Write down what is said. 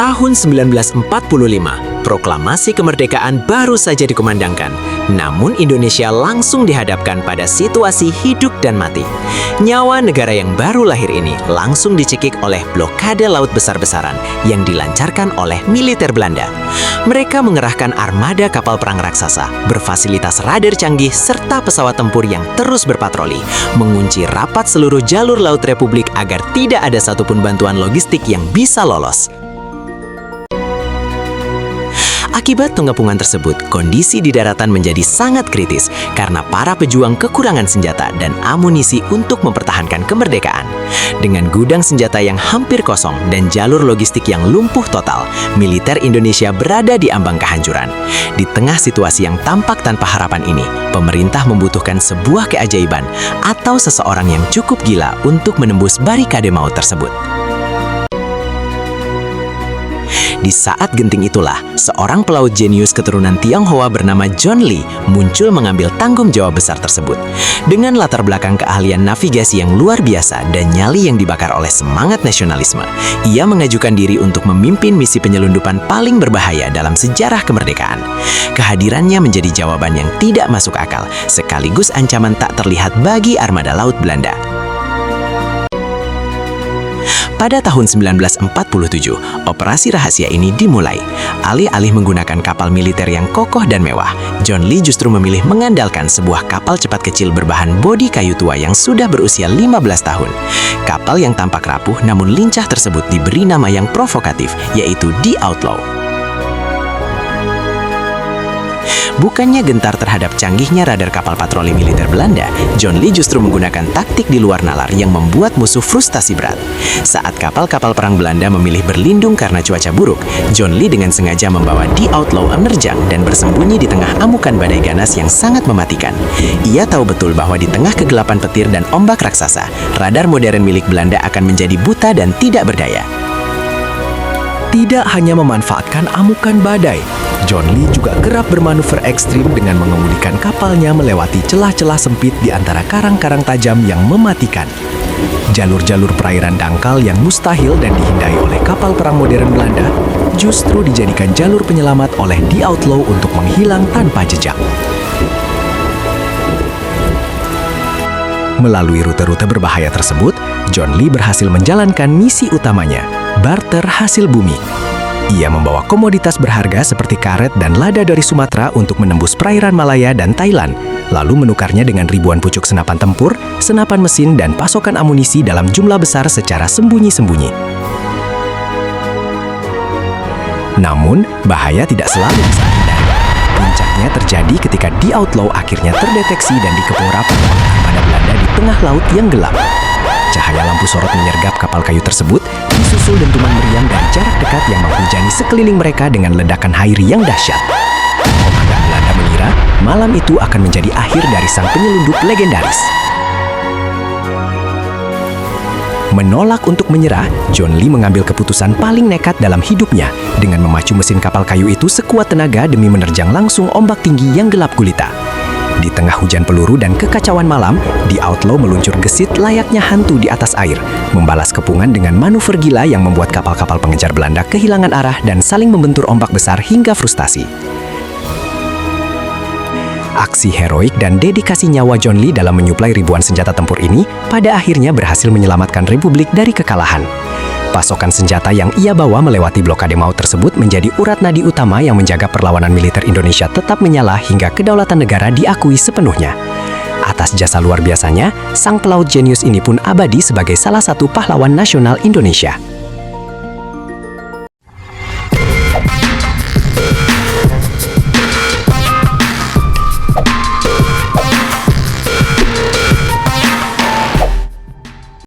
Tahun 1945, proklamasi kemerdekaan baru saja dikumandangkan. Namun Indonesia langsung dihadapkan pada situasi hidup dan mati. Nyawa negara yang baru lahir ini langsung dicekik oleh blokade laut besar-besaran yang dilancarkan oleh militer Belanda. Mereka mengerahkan armada kapal perang raksasa, berfasilitas radar canggih serta pesawat tempur yang terus berpatroli, mengunci rapat seluruh jalur laut Republik agar tidak ada satupun bantuan logistik yang bisa lolos. Akibat pengepungan tersebut, kondisi di daratan menjadi sangat kritis karena para pejuang kekurangan senjata dan amunisi untuk mempertahankan kemerdekaan. Dengan gudang senjata yang hampir kosong dan jalur logistik yang lumpuh total, militer Indonesia berada di ambang kehancuran. Di tengah situasi yang tampak tanpa harapan ini, pemerintah membutuhkan sebuah keajaiban atau seseorang yang cukup gila untuk menembus barikade maut tersebut. Di saat genting itulah, seorang pelaut jenius keturunan Tionghoa bernama John Lee muncul mengambil tanggung jawab besar tersebut. Dengan latar belakang keahlian navigasi yang luar biasa dan nyali yang dibakar oleh semangat nasionalisme, ia mengajukan diri untuk memimpin misi penyelundupan paling berbahaya dalam sejarah kemerdekaan. Kehadirannya menjadi jawaban yang tidak masuk akal, sekaligus ancaman tak terlihat bagi armada laut Belanda. Pada tahun 1947, operasi rahasia ini dimulai. Alih-alih menggunakan kapal militer yang kokoh dan mewah, John Lee justru memilih mengandalkan sebuah kapal cepat kecil berbahan bodi kayu tua yang sudah berusia 15 tahun. Kapal yang tampak rapuh namun lincah tersebut diberi nama yang provokatif, yaitu The Outlaw. Bukannya gentar terhadap canggihnya radar kapal patroli militer Belanda, John Lee justru menggunakan taktik di luar nalar yang membuat musuh frustasi berat. Saat kapal-kapal perang Belanda memilih berlindung karena cuaca buruk, John Lee dengan sengaja membawa The Outlaw menerjang dan bersembunyi di tengah amukan badai ganas yang sangat mematikan. Ia tahu betul bahwa di tengah kegelapan petir dan ombak raksasa, radar modern milik Belanda akan menjadi buta dan tidak berdaya. Tidak hanya memanfaatkan amukan badai, John Lee juga kerap bermanuver ekstrim dengan mengemudikan kapalnya melewati celah-celah sempit di antara karang-karang tajam yang mematikan. Jalur-jalur perairan dangkal yang mustahil dan dihindari oleh kapal perang modern Belanda justru dijadikan jalur penyelamat oleh The Outlaw untuk menghilang tanpa jejak. Melalui rute-rute berbahaya tersebut, John Lee berhasil menjalankan misi utamanya, barter hasil bumi. Ia membawa komoditas berharga seperti karet dan lada dari Sumatera untuk menembus perairan Malaya dan Thailand, lalu menukarnya dengan ribuan pucuk senapan tempur, senapan mesin, dan pasokan amunisi dalam jumlah besar secara sembunyi-sembunyi. Namun, bahaya tidak selalu bisa dihindari. Puncaknya terjadi ketika The Outlaw akhirnya terdeteksi dan dikepung rapat oleh armada Belanda di tengah laut yang gelap. Cahaya lampu sorot menyergap kapal kayu tersebut, disusul dentuman meriam dari jarak dekat yang menghujani sekeliling mereka dengan ledakan hairi yang dahsyat. Komandan Belanda mengira malam itu akan menjadi akhir dari sang penyelundup legendaris. Menolak untuk menyerah, John Lee mengambil keputusan paling nekat dalam hidupnya dengan memacu mesin kapal kayu itu sekuat tenaga demi menerjang langsung ombak tinggi yang gelap gulita. Di tengah hujan peluru dan kekacauan malam, The Outlaw meluncur gesit layaknya hantu di atas air, membalas kepungan dengan manuver gila yang membuat kapal-kapal pengejar Belanda kehilangan arah dan saling membentur ombak besar hingga frustasi. Aksi heroik dan dedikasi nyawa John Lee dalam menyuplai ribuan senjata tempur ini pada akhirnya berhasil menyelamatkan Republik dari kekalahan. Pasokan senjata yang ia bawa melewati blokade maut tersebut menjadi urat nadi utama yang menjaga perlawanan militer Indonesia tetap menyala hingga kedaulatan negara diakui sepenuhnya. Atas jasa luar biasanya, sang pelaut jenius ini pun abadi sebagai salah satu pahlawan nasional Indonesia.